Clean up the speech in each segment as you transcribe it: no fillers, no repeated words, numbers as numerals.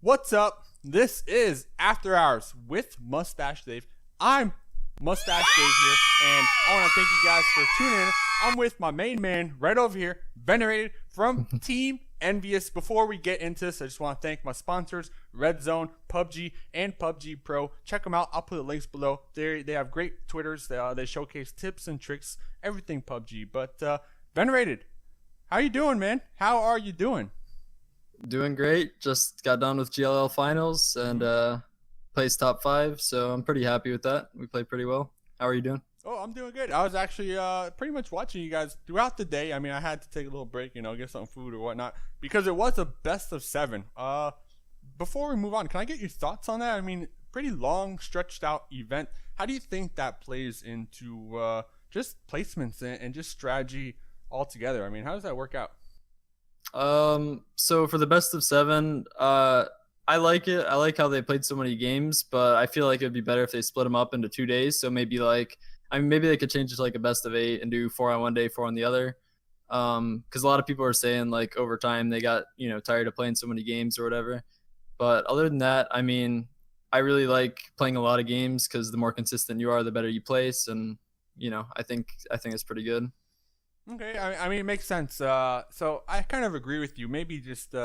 What's up? This is After Hours with Mustache Dave. I'm Mustache Dave here, and I want to thank you guys for tuning in. I'm with my main man right over here, Venerated from Team Envious. Before we get into this, I just want to thank my sponsors, Red Zone, PUBG, and PUBG Pro. Check them out. I'll put the links below. They have great Twitters. They showcase tips and tricks, everything PUBG. But Venerated, how you doing, man? How are you doing? Doing great. Just got done with GLL finals and placed top 5, so I'm pretty happy with that. We played pretty well. How are you doing? Oh, I'm doing good. I was actually pretty much watching you guys throughout the day. I mean, I had to take a little break, get some food or whatnot, because it was a best of 7. Before we move on, can I get your thoughts on that? I mean, pretty long, stretched out event. How do you think that plays into just placements and just strategy altogether? I mean, how does that work out? So for the best of 7, I like it. I like how they played so many games, but I feel like it'd be better if they split them up into 2 days. So maybe maybe they could change it to like a best of 8 and do 4 on one day, 4 on the other. Because a lot of people are saying like over time they got, tired of playing so many games or whatever. But other than that, I mean, I really like playing a lot of games because the more consistent you are, the better you place. And, I think it's pretty good. Okay, I mean it makes sense. So I kind of agree with you. Maybe just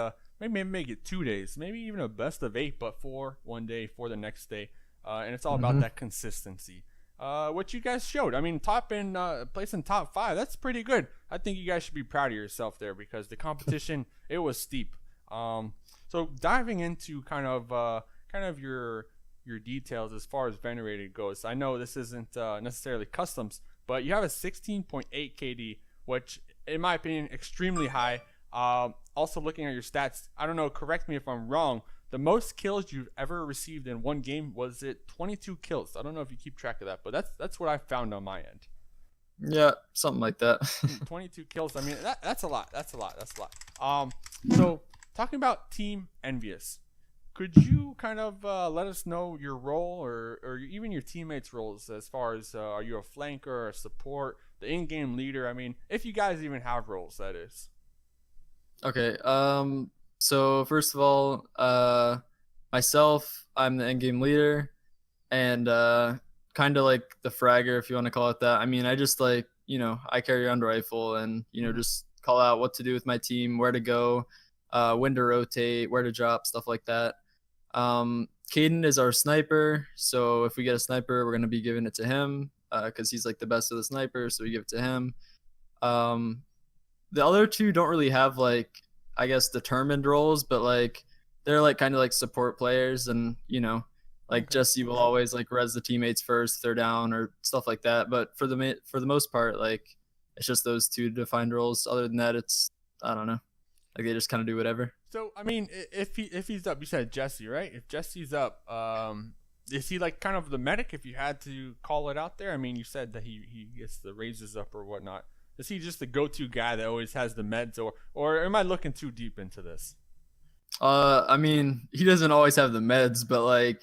maybe make it 2 days, maybe even a best of 8, but 4 one day, 4 the next day, and it's all about that consistency. What you guys showed. I mean, placing top 5. That's pretty good. I think you guys should be proud of yourself there because the competition it was steep. So diving into kind of your details as far as Venerated goes. I know this isn't necessarily customs, but you have a 16.8 KD. Which, in my opinion, extremely high. Also, looking at your stats, I don't know, correct me if I'm wrong, the most kills you've ever received in one game, was it 22 kills? I don't know if you keep track of that, but that's what I found on my end. Yeah, something like that. 22 kills, I mean, that's a lot. That's a lot. So, talking about Team Envious, could you kind of let us know your role or even your teammates' roles as far as are you a flanker or a support, the in-game leader? I mean, if you guys even have roles, that is. Okay. So first of all, myself, I'm the in-game leader, and kind of like the fragger, if you want to call it that. I mean, I just I carry around a rifle and just call out what to do with my team, where to go, when to rotate, where to drop, stuff like that. Caden is our sniper, so if we get a sniper, we're gonna be giving it to him because he's like the best of the snipers, so we give it to him. The other two don't really have I guess determined roles, but they're kind of support players, and Jesse will always res the teammates first if they're down or stuff like that. But for the most part, it's just those two defined roles. Other than that, it's I don't know. They just kind of do whatever. So I mean, if he's up, you said Jesse, right? If Jesse's up, is he kind of the medic? If you had to call it out there, I mean, you said that he gets the raises up or whatnot. Is he just the go-to guy that always has the meds, or am I looking too deep into this? I mean, he doesn't always have the meds, but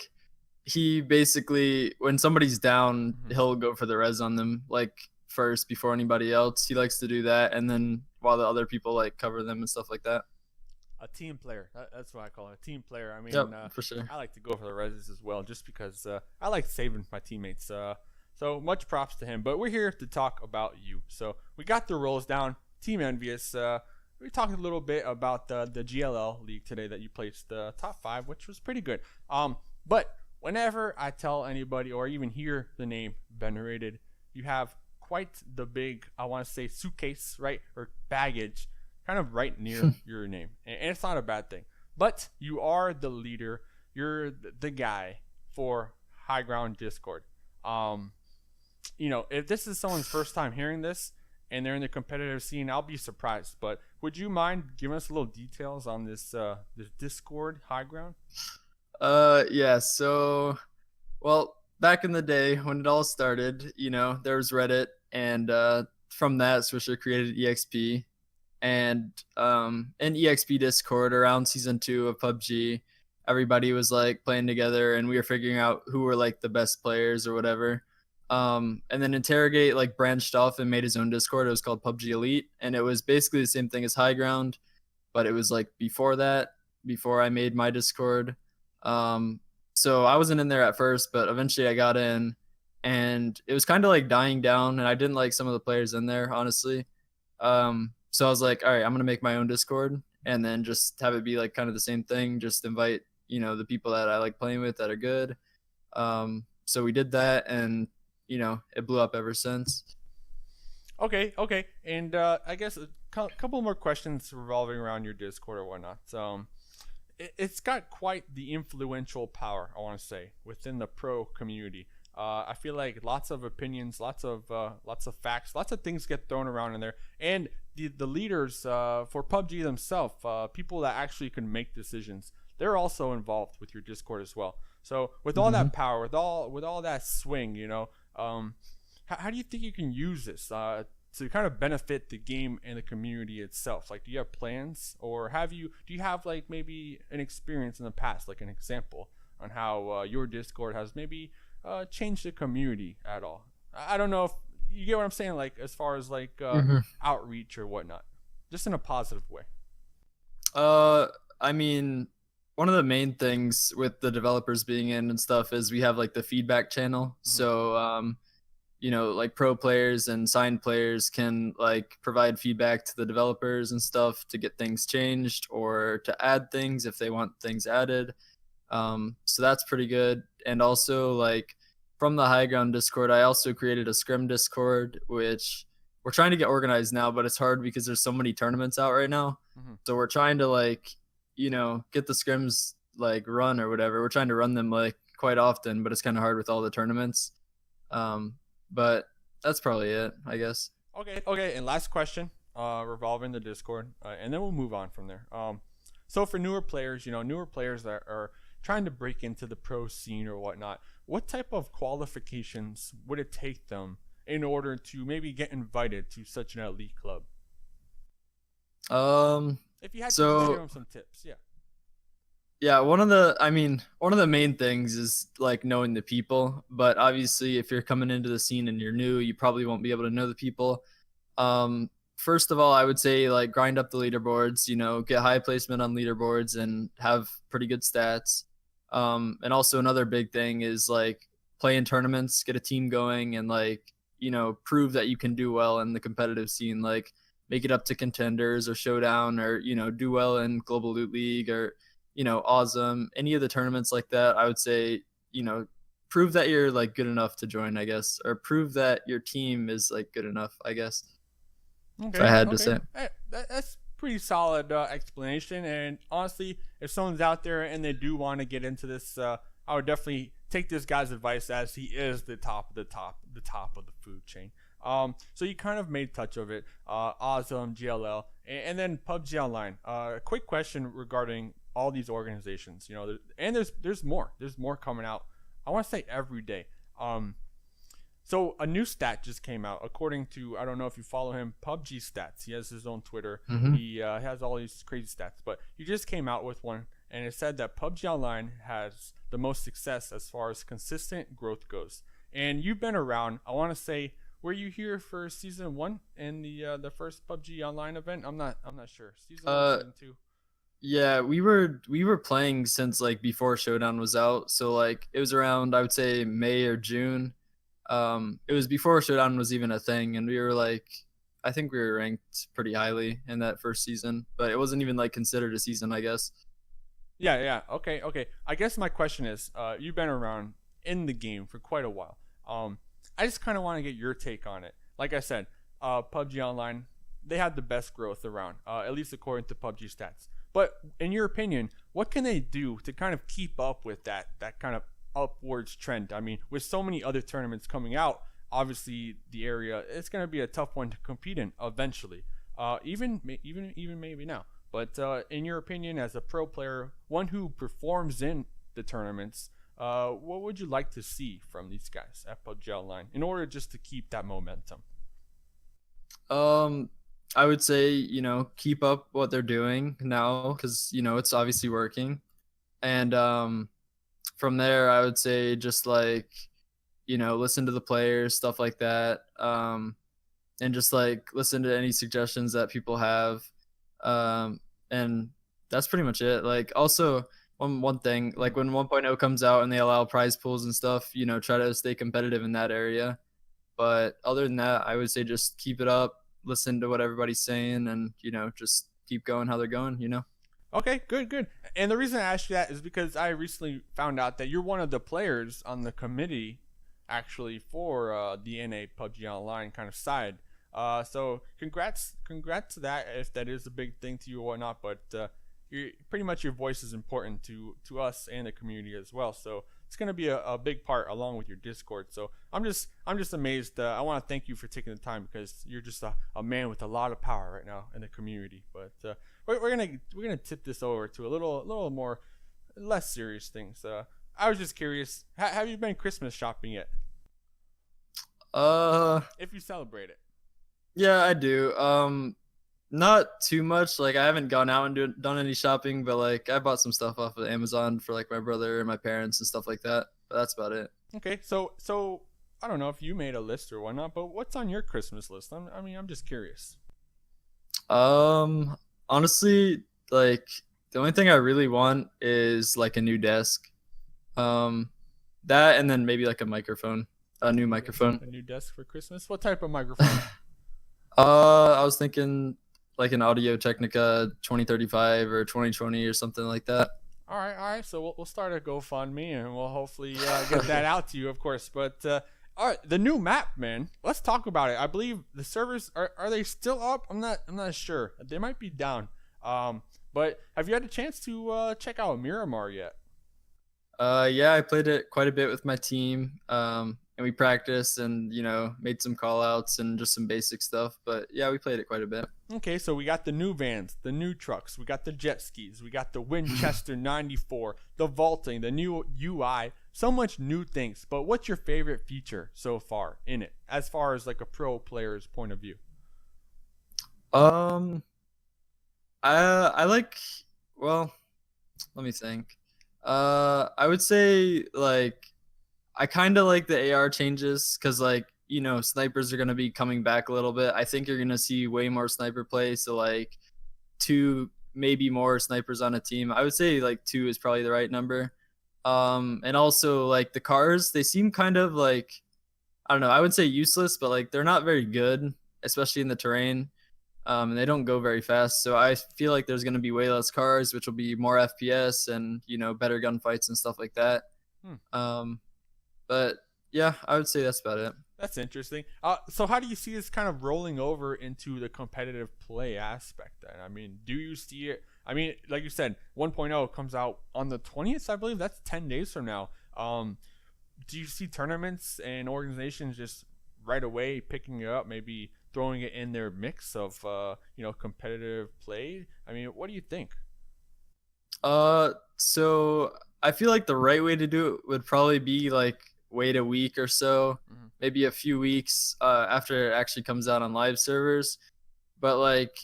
he basically, when somebody's down, he'll go for the res on them first before anybody else. He likes to do that, and then while the other people cover them and stuff like that. A team player. That's what I call it. A team player. I mean, yep, for sure. I like to go for the reses as well, just because I like saving my teammates. So much props to him. But we're here to talk about you. So we got the roles down. Team Envious. We talked a little bit about the GLL league today that you placed top 5, which was pretty good. But whenever I tell anybody or even hear the name Venerated, you have quite the big, I want to say, suitcase, right, or baggage, kind of right near your name, and it's not a bad thing. But you are the leader. You're the guy for Highground Discord. If this is someone's first time hearing this and they're in the competitive scene, I'll be surprised. But would you mind giving us a little details on this Discord Highground? Yeah. So, well, back in the day when it all started, there was Reddit, and from that, Swisher created EXP. And in EXP Discord around season 2 of PUBG, everybody was playing together, and we were figuring out who were the best players or whatever. And then Interrogate branched off and made his own Discord. It was called PUBG Elite, and it was basically the same thing as Highground, but it was before that. before I made my Discord. So I wasn't in there at first, but eventually I got in, and it was kind of like dying down, and I didn't like some of the players in there, honestly. So I was like, all right, I'm gonna make my own Discord, and then just have it be like kind of the same thing. Just invite, the people that I like playing with that are good. So we did that, and it blew up ever since. Okay, and I guess a couple more questions revolving around your Discord or whatnot. It's got quite the influential power, I want to say, within the pro community. I feel like lots of opinions, lots of facts, lots of things get thrown around in there, and the leaders for PUBG themselves, people that actually can make decisions, they're also involved with your Discord as well. So with all that power, with all that swing, how do you think you can use this to kind of benefit the game and the community itself? Like, do you have plans, or do you have like maybe an experience in the past, like an example on how your Discord has maybe changed the community at all? I don't know if you get what I'm saying, like as far as like outreach or whatnot, just in a positive way. I mean, one of the main things with the developers being in and stuff is we have like the feedback channel. So like pro players and signed players can like provide feedback to the developers and stuff to get things changed or to add things if they want things added. So that's pretty good. And also, like, from the Highground Discord, I also created a Scrim Discord, which we're trying to get organized now, but it's hard because there's so many tournaments out right now. So we're trying to like, get the scrims like run or whatever. We're trying to run them like quite often, but it's kind of hard with all the tournaments. But that's probably it, I guess. Okay. And last question, revolving the Discord, and then we'll move on from there. So for newer players, that are trying to break into the pro scene or whatnot, what type of qualifications would it take them in order to maybe get invited to such an elite club? If you had to give them some tips, yeah, one of the main things is like knowing the people, but obviously if you're coming into the scene and you're new, you probably won't be able to know the people. First of all, I would say like grind up the leaderboards, get high placement on leaderboards and have pretty good stats. And also another big thing is like play in tournaments, get a team going, and like, prove that you can do well in the competitive scene, like make it up to contenders or showdown, or, do well in Global Loot League or, awesome. Any of the tournaments like that, I would say, prove that you're like good enough to join, I guess, or prove that your team is like good enough, I guess. Okay, if I had to say. That's pretty solid explanation. And honestly, if someone's out there and they do want to get into this, I would definitely take this guy's advice, as he is the top of the top of the food chain. So you kind of made touch of it. Awesome, GLL, and then PUBG Online. Quick question regarding all these organizations. And there's more coming out, I want to say every day. So a new stat just came out, according to, I don't know if you follow him, PUBG Stats. He has his own Twitter. He has all these crazy stats, but he just came out with one, and it said that PUBG Online has the most success as far as consistent growth goes. And you've been around, I want to say, were you here for season 1 in the first PUBG Online event? I'm not sure. Season 1, season 2. Yeah, we were playing since like before Showdown was out. So like it was around, I would say, May or June. It was before Showdown was even a thing, and we were like, I think we were ranked pretty highly in that first season, but it wasn't even like considered a season, I guess. Yeah. Okay. I guess my question is, you've been around in the game for quite a while. I just kind of want to get your take on it. Like I said, PUBG Online, they had the best growth around, at least according to PUBG Stats. But in your opinion, what can they do to kind of keep up with that kind of upwards trend? I mean, with so many other tournaments coming out, obviously the area, it's going to be a tough one to compete in eventually, even maybe now. But in your opinion, as a pro player, one who performs in the tournaments, what would you like to see from these guys at PUBG Online in order just to keep that momentum? I would say, keep up what they're doing now, because, it's obviously working. And from there, I would say just like, listen to the players, stuff like that. And just like listen to any suggestions that people have. And That's pretty much it. Like also one thing, like when 1.0 comes out and they allow prize pools and stuff, you know, try to stay competitive in that area. But other than that, I would say just keep it up, listen to what everybody's saying, and you know, just keep going how they're going. You know. Okay, good, good. And the reason I asked you that is because I recently found out that you're one of the players on the committee, actually, for the NA PUBG Online kind of side. So congrats to that, if that is a big thing to you or whatnot. But pretty much your voice is important to us and the community as well. So it's gonna be a big part along with your Discord. So I'm just amazed. I want to thank you for taking the time because you're just a man with a lot of power right now in the community. But we're gonna tip this over to a little more less serious things. I was just curious. Have you been Christmas shopping yet? If you celebrate it. Yeah, I do. Not too much. Like I haven't gone out and done any shopping, but like I bought some stuff off of Amazon for like my brother and my parents and stuff like that. But that's about it. Okay, so I don't know if you made a list or whatnot, but what's on your Christmas list? I'm just curious. Honestly, like the only thing I really want is like a new desk. That and then maybe like a microphone, a new microphone. A new desk for Christmas. What type of microphone? I was thinking like an Audio Technica 2035 or 2020 or something like that. All right. So we'll start a GoFundMe and we'll hopefully get that out to you, of course. But all right, the new map, man. Let's talk about it. I believe the servers are they still up? I'm not sure. They might be down. But have you had a chance to check out Miramar yet? Yeah, I played it quite a bit with my team. And we practiced and, you know, made some call outs and just some basic stuff. But yeah, we played it quite a bit. Okay, so we got the new vans, the new trucks, we got the jet skis, we got the Winchester 94, the vaulting, the new UI, so much new things. But what's your favorite feature so far in it, as far as like a pro player's point of view? I like, well, let me think. I would say like I kind of like the AR changes because like, you know, snipers are going to be coming back a little bit. I think you're going to see way more sniper play. So like 2, maybe more snipers on a team. I would say like 2 is probably the right number. And also like the cars, they seem kind of like, I don't know, I would say useless, but like they're not very good, especially in the terrain. And they don't go very fast. So I feel like there's going to be way less cars, which will be more FPS and, you know, better gunfights and stuff like that. But yeah, I would say that's about it. That's interesting. So how do you see this kind of rolling over into the competitive play aspect then? I mean, do you see it? I mean, like you said, 1.0 comes out on the 20th, I believe. That's 10 days from now. Do you see tournaments and organizations just right away picking it up, maybe throwing it in their mix of, you know, competitive play? I mean, what do you think? So I feel like the right way to do it would probably be like wait a week or so, maybe a few weeks after it actually comes out on live servers. But like,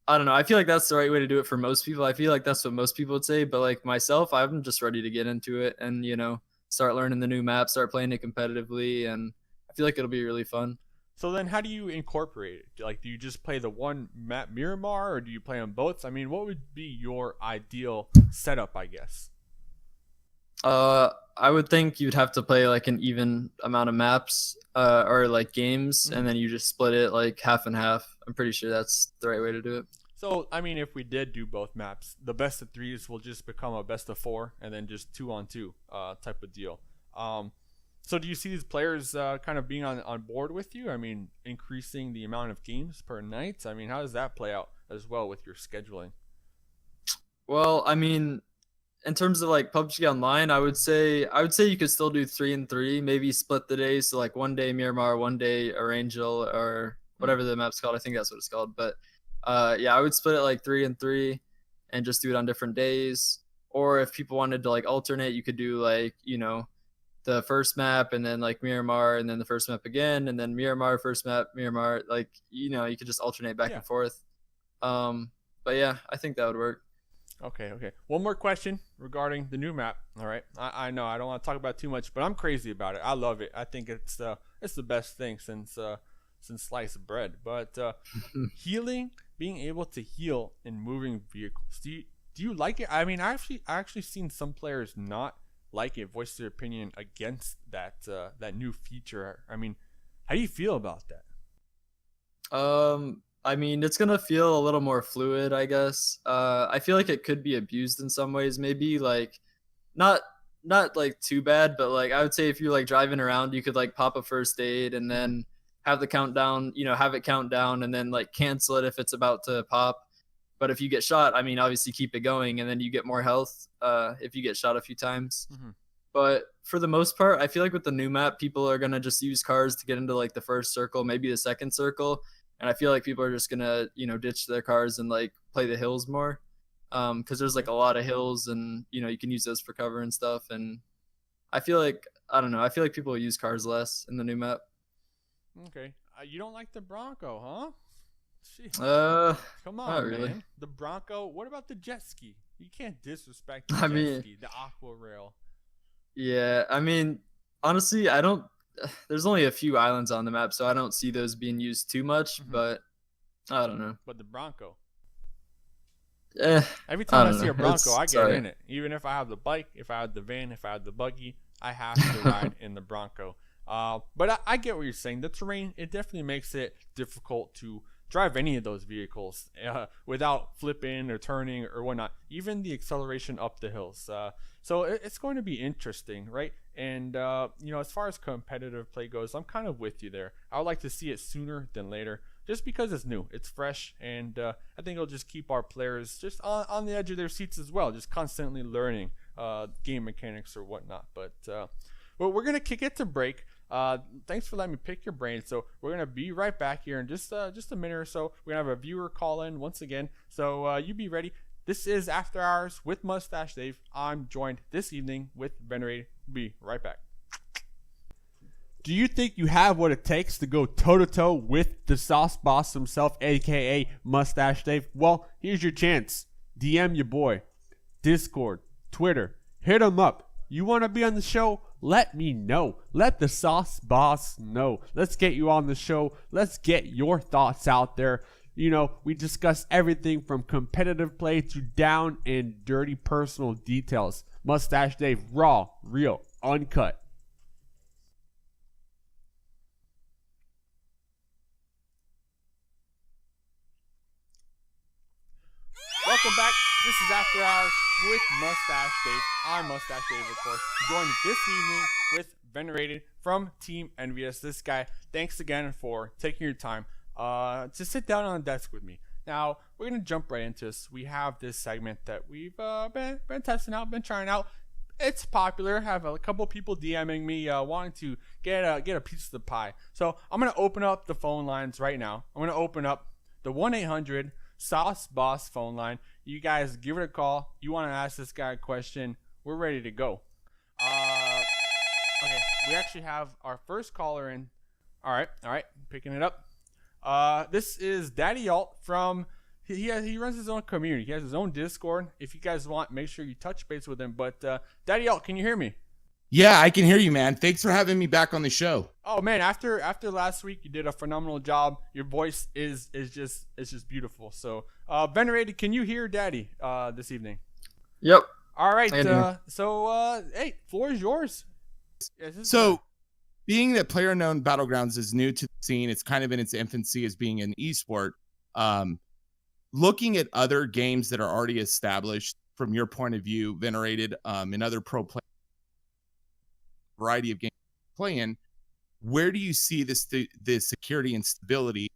I don't know, I feel like that's the right way to do it for most people. I feel like that's what most people would say, but like myself, I'm just ready to get into it and, you know, start learning the new map, start playing it competitively, and I feel like it'll be really fun. So then how do you incorporate it? Like, do you just play the one map Miramar, or do you play on both? I mean, what would be your ideal setup, I guess? I would think you'd have to play like an even amount of maps or like games, and then you just split it like half and half. I'm pretty sure that's the right way to do it. So, I mean, if we did do both maps, the best of threes will just become a best of 4, and then just 2-on-2 type of deal. So do you see these players kind of being on board with you? I mean, increasing the amount of games per night? I mean, how does that play out as well with your scheduling? Well, I mean, in terms of like PUBG Online, I would say you could still do 3-and-3, maybe split the days. So like one day Miramar, one day Arangel, or whatever the map's called. I think that's what it's called. But yeah, I would split it like 3-and-3 and just do it on different days. Or if people wanted to like alternate, you could do like, you know, the first map and then like Miramar and then the first map again and then Miramar, first map, Miramar. Like, you know, you could just alternate back and forth. But yeah, I think that would work. Okay. One more question regarding the new map. All right. I know I don't want to talk about it too much, but I'm crazy about it. I love it. I think it's the best thing since sliced bread. But healing, being able to heal in moving vehicles. Do Do you like it? I mean, I actually seen some players not like it, voice their opinion against that new feature. I mean, how do you feel about that? I mean, it's gonna feel a little more fluid, I guess. I feel like it could be abused in some ways, maybe like not not like too bad, but like I would say if you're like driving around, you could like pop a first aid and then have the countdown, have it count down and then like cancel it if it's about to pop. But if you get shot, I mean, obviously keep it going and then you get more health if you get shot a few times. Mm-hmm. But for the most part, I feel like with the new map, people are gonna just use cars to get into like the first circle, maybe the second circle, and I feel like people are just gonna ditch their cars and like play the hills more, because there's like a lot of hills and you can use those for cover and stuff. And I feel like I don't know, I feel like people will use cars less in the new map. Okay, you don't like the Bronco, huh? Jeez. Come on, not really. man. The Bronco. What about the jet ski? You can't disrespect the I jet mean, ski, the aqua rail. yeah, I mean, honestly, I don't. There's only a few islands on the map, so I don't see those being used too much. Mhm. But I don't know. But the Bronco. Eh, Every time I don't see know. a Bronco, I get Sorry. in it. Even if I have the bike, if I have the van, if I have the buggy, I have to ride in the Bronco. But I get what you're saying. The terrain, it definitely makes it difficult to drive any of those vehicles without flipping or turning or whatnot. Even the acceleration up the hills. So it's going to be interesting, right? And as far as competitive play goes, I'm kind of with you there. I would like to see it sooner than later, just because it's new, it's fresh, and I think it'll just keep our players just on the edge of their seats as well, just constantly learning game mechanics or whatnot. But we're gonna kick it to break. Thanks for letting me pick your brain. So we're gonna be right back here in just a minute or so. We're gonna have a viewer call in once again. So you be ready. This is After Hours with Mustache Dave. I'm joined this evening with Venerated. Be right back. Do you think you have what it takes to go toe-to-toe with the sauce boss himself, aka Mustache Dave? Well, here's your chance. DM your boy. Discord, Twitter, hit him up. You want to be on the show? Let me know. Let the sauce boss know. Let's get you on the show. Let's get your thoughts out there. We discuss everything from competitive play to down and dirty personal details. Mustache Dave, raw, real, uncut. Welcome back. This is After Hours with Mustache Dave. I'm Mustache Dave, of course. Joined this evening with Venerated from Team Envious. This guy, thanks again for taking your time to sit down on the desk with me. Now, we're going to jump right into this. We have this segment that we've been testing out, been trying out. It's popular. Have a couple people DMing me wanting to get a piece of the pie. So I'm going to open up the phone lines right now. I'm going to open up the 1-800 Sauce Boss phone line. You guys give it a call. You want to ask this guy a question. We're ready to go. Okay, we actually have our first caller in. All right, picking it up. This is Daddy Alt from. He runs his own community. He has his own Discord. If you guys want, make sure you touch base with him. But Daddy Alt, can you hear me? Yeah, I can hear you, man. Thanks for having me back on the show. Oh man, after last week, you did a phenomenal job. Your voice is just beautiful. So, Venerated, can you hear Daddy this evening? Yep. All right. Hey, floor is yours. So, being that PlayerUnknown Battlegrounds is new to the scene, it's kind of in its infancy as being an esport. Looking at other games that are already established from your point of view, Venerated, and other pro players, variety of games play in, where do you see the security and stability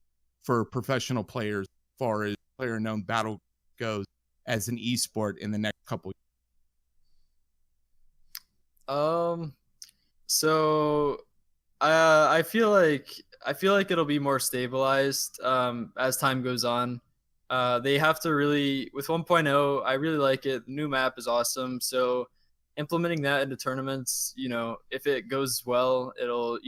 for professional players as far as PlayerUnknown Battle goes as an esport in the next couple years? So I feel like it'll be more stabilized as time goes on. They have to really, with 1.0, I really like it. The new map is awesome. So implementing that into tournaments, if it goes well, it'll,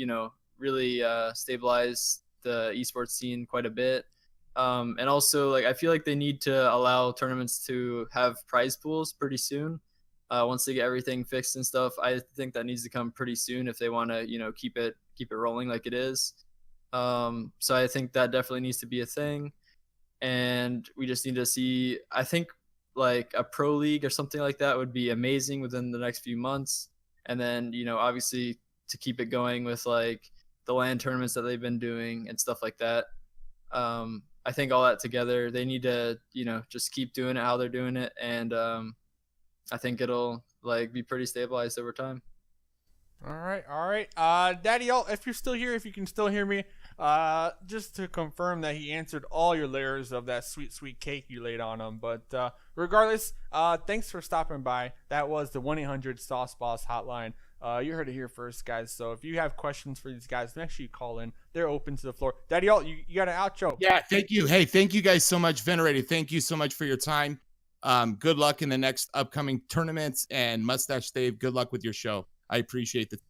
really stabilize the esports scene quite a bit. And also, like, I feel like they need to allow tournaments to have prize pools pretty soon. Once they get everything fixed and stuff, I think that needs to come pretty soon if they want to, keep it rolling like it is. So I think that definitely needs to be a thing. And we just need to see, I think like a pro league or something like that would be amazing within the next few months. And then, obviously to keep it going with like the LAN tournaments that they've been doing and stuff like that. I think all that together, they need to, just keep doing it how they're doing it. And I think it'll like be pretty stabilized over time. All right. Daddy, if you're still here, if you can still hear me, just to confirm that he answered all your layers of that sweet cake you laid on him. But regardless, thanks for stopping by. That was the 1-800 Boss hotline. You heard it here first, guys. So if you have questions for these guys, make sure you call in. They're open to the floor. Daddy, you got an outro. Yeah, thank you. Hey, thank you guys so much, Venerated. Thank you so much for your time. Good luck in the next upcoming tournaments, and Mustache Dave, good luck with your show. I appreciate it.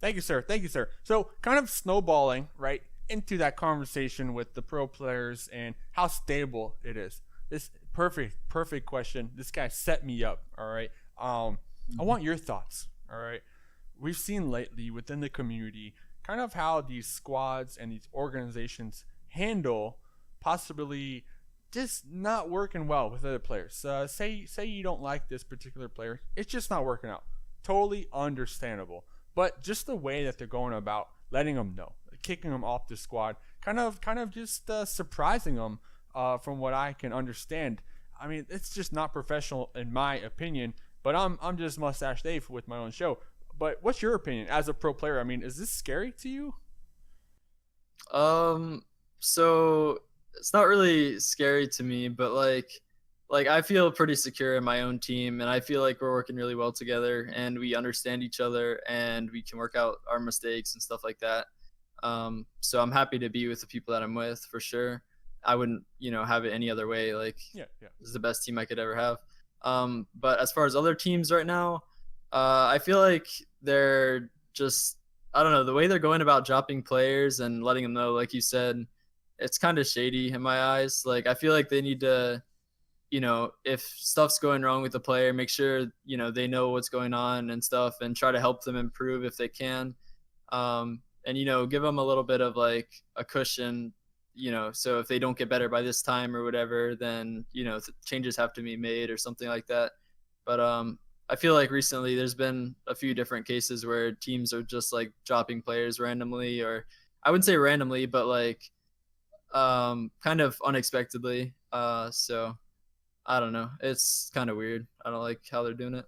Thank you, sir. So kind of snowballing right into that conversation with the pro players and how stable it is. This perfect question. This guy set me up. All right. I want your thoughts. All right. We've seen lately within the community kind of how these squads and these organizations handle possibly just not working well with other players. Say you don't like this particular player. It's just not working out. Totally understandable. But just the way that they're going about letting them know, kicking them off the squad, kind of just surprising them from what I can understand. I mean, it's just not professional in my opinion, but I'm just Mustache Dave with my own show. But what's your opinion as a pro player? I mean, is this scary to you? So it's not really scary to me, but like I feel pretty secure in my own team, and I feel like we're working really well together, and we understand each other, and we can work out our mistakes and stuff like that. So I'm happy to be with the people that I'm with for sure. I wouldn't, have it any other way. Like, Yeah. This is the best team I could ever have. But as far as other teams right now, I feel like they're just, I don't know, the way they're going about dropping players and letting them know, like you said, it's kind of shady in my eyes. Like, I feel like they need to, if stuff's going wrong with the player, make sure, they know what's going on and stuff, and try to help them improve if they can. And, give them a little bit of like a cushion, so if they don't get better by this time or whatever, then, changes have to be made or something like that. But I feel like recently there's been a few different cases where teams are just like dropping players randomly, or I wouldn't say randomly, but like kind of unexpectedly. So I don't know. It's kind of weird. I don't like how they're doing it.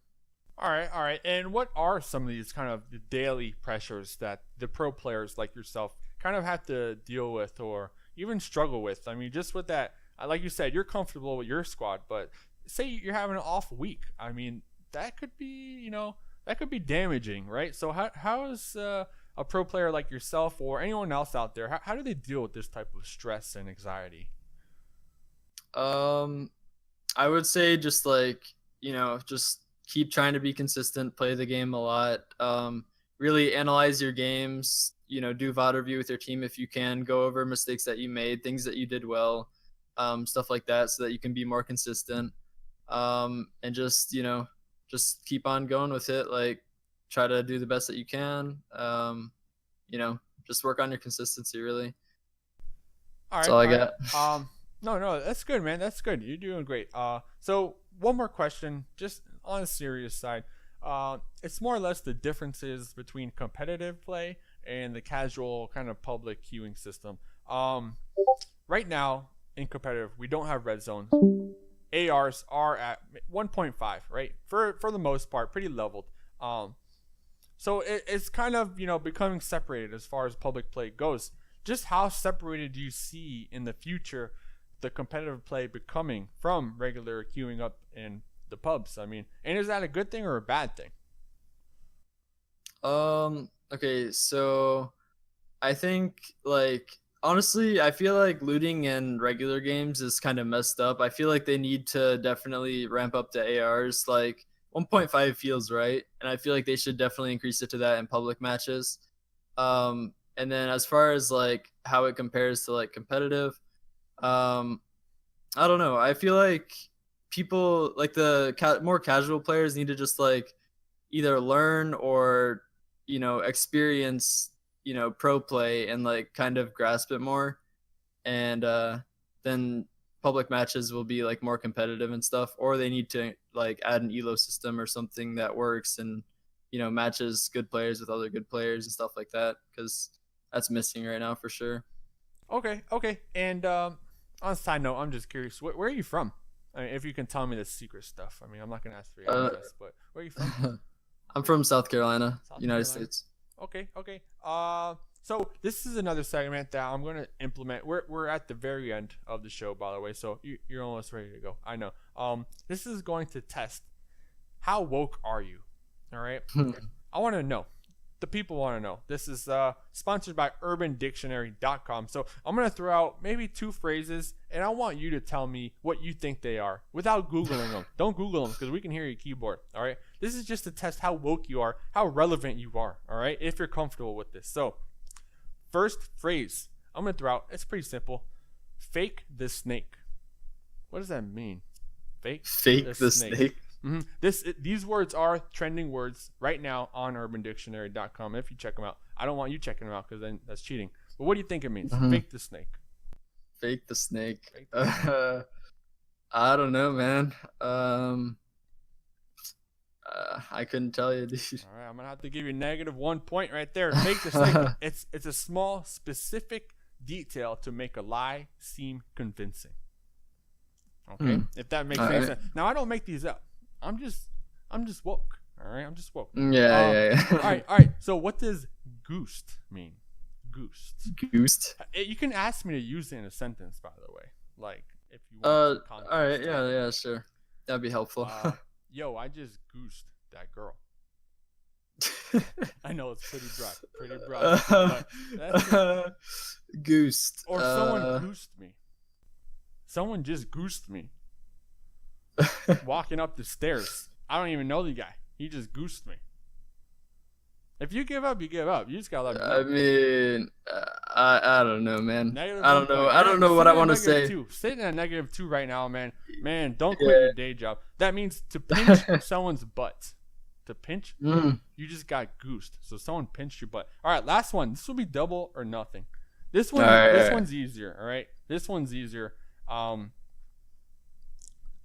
All right. And what are some of these kind of the daily pressures that the pro players like yourself kind of have to deal with or even struggle with? I mean, just with that, like you said, you're comfortable with your squad, but say you're having an off week. I mean, that could be, that could be damaging, right? So how is a pro player like yourself or anyone else out there, how do they deal with this type of stress and anxiety? I would say just like, just keep trying to be consistent, play the game a lot, really analyze your games, do VOD review with your team if you can, go over mistakes that you made, things that you did well, stuff like that, so that you can be more consistent. And just, just keep on going with it. Like, try to do the best that you can. Just work on your consistency, really. That's all I got. No, that's good, man. That's good. You're doing great. So one more question, just on a serious side. It's more or less the differences between competitive play and the casual kind of public queuing system. Right now in competitive, we don't have red zones. ARs are at 1.5, right? For the most part, pretty leveled. So it's kind of, becoming separated as far as public play goes. Just how separated do you see in the future the competitive play becoming from regular queuing up in the pubs? I mean, and is that a good thing or a bad thing? Okay, so I think, like, honestly, I feel like looting in regular games is kind of messed up. I feel like they need to definitely ramp up the ARs. Like, 1.5 feels right, and I feel like they should definitely increase it to that in public matches. And then as far as like how it compares to like competitive, I don't know. I feel like people, like the more casual players, need to just like either learn or experience pro play and like kind of grasp it more, and then public matches will be like more competitive and stuff, or they need to like add an elo system or something that works and matches good players with other good players and stuff like that, because that's missing right now for sure. Okay. And on a side note, I'm just curious, where are you from? I mean, if you can tell me the secret stuff. I mean, I'm not gonna ask for your address, but where are you from? I'm from South Carolina, South United Carolina? States. Okay. So this is another segment that I'm gonna implement. We're at the very end of the show, by the way, so you're almost ready to go. I know. This is going to test how woke are you. All right. I want to know. The people want to know. This is sponsored by UrbanDictionary.com. So I'm gonna throw out maybe 2 phrases, and I want you to tell me what you think they are without Googling them. Don't Google them because we can hear your keyboard. All right. This is just to test how woke you are, how relevant you are. All right. If you're comfortable with this. So first phrase I'm gonna throw out. It's pretty simple. Fake the snake. What does that mean? Fake the snake. These words are trending words right now on UrbanDictionary.com. If you check them out, I don't want you checking them out because then that's cheating. But what do you think it means? Fake the snake. Fake the snake. I don't know, man. I couldn't tell you, dude. All right, I'm gonna have to give you -1 point right there. Fake the snake. It's a small, specific detail to make a lie seem convincing. Okay, if that makes any sense. Now I don't make these up. I'm just woke. All right, I'm just woke. Yeah. All right. So what does goosed mean? Goosed. Goosed. You can ask me to use it in a sentence, by the way. Like if you want. want. All right. Yeah. Sure. That'd be helpful. Yo, I just goosed that girl. I know it's pretty broad. But that's goosed. Or someone goosed me. Someone just goosed me. Walking up the stairs. I don't even know the guy. He just goosed me. If you give up, you give up. You just gotta let me know. I mean, I don't know, man. -1 I don't know. point. I don't know what I want to say. Sitting at -2 right now, man. Man, don't quit your day job. That means to pinch someone's butt. To pinch, you just got goosed. So someone pinched your butt. All right, last one. This will be double or nothing. This one's easier. All right, this one's easier.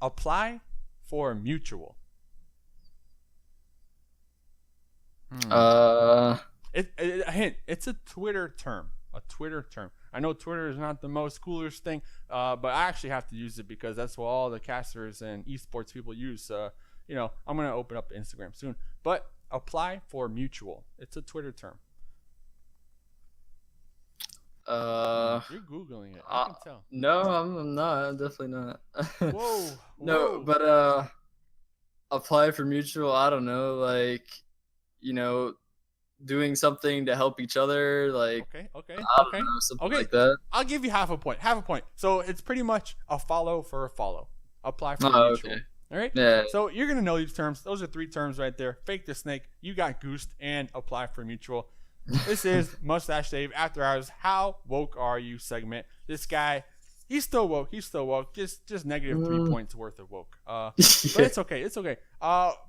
Apply for mutual. A hint. It's a Twitter term. I know Twitter is not the most coolest thing, but I actually have to use it because that's what all the casters and esports people use. I'm gonna open up Instagram soon. But apply for mutual. It's a Twitter term. You're googling it. I can tell. No, I'm not. I'm definitely not. Whoa. No, but apply for mutual. I don't know, like, doing something to help each other, like. Okay. I don't know, something like that. I'll give you half a point. So it's pretty much a follow for a follow. Apply for mutual. Okay. All right. Yeah. So you're gonna know these terms. Those are 3 terms right there. Fake the snake. You got goosed and apply for mutual. This is Mustache Dave After Hours. How woke are you segment? This guy, he's still woke. Just -3 points worth of woke. But it's okay.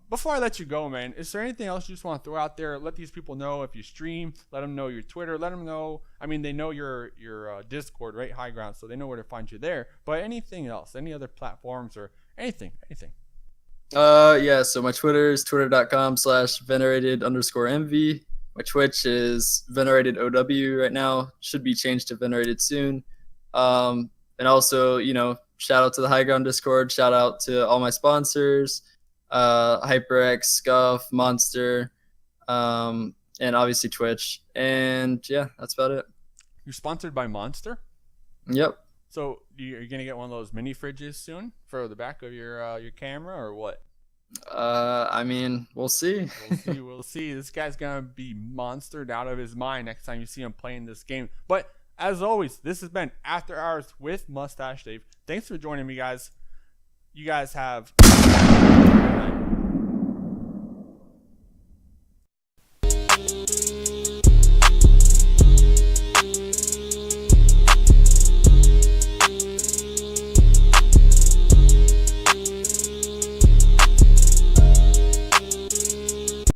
Before I let you go, man, is there anything else you just want to throw out there? Let these people know if you stream. Let them know your Twitter. Let them know. I mean, they know your Discord, right? Highground, so they know where to find you there. But anything else? Any other platforms or anything? Yeah. So my Twitter is twitter.com/venerated_MV. My Twitch is Venerated OW right now. Should be changed to Venerated soon. And also, shout out to the Highground Discord. Shout out to all my sponsors, HyperX, Scuff, Monster, and obviously Twitch. And yeah, that's about it. You're sponsored by Monster? Yep. So you're gonna get one of those mini fridges soon for the back of your camera, or what? I mean, we'll see. We'll see. This guy's gonna be monstered out of his mind next time you see him playing this game. But as always, this has been After Hours with Mustache Dave. Thanks for joining me, guys. You guys have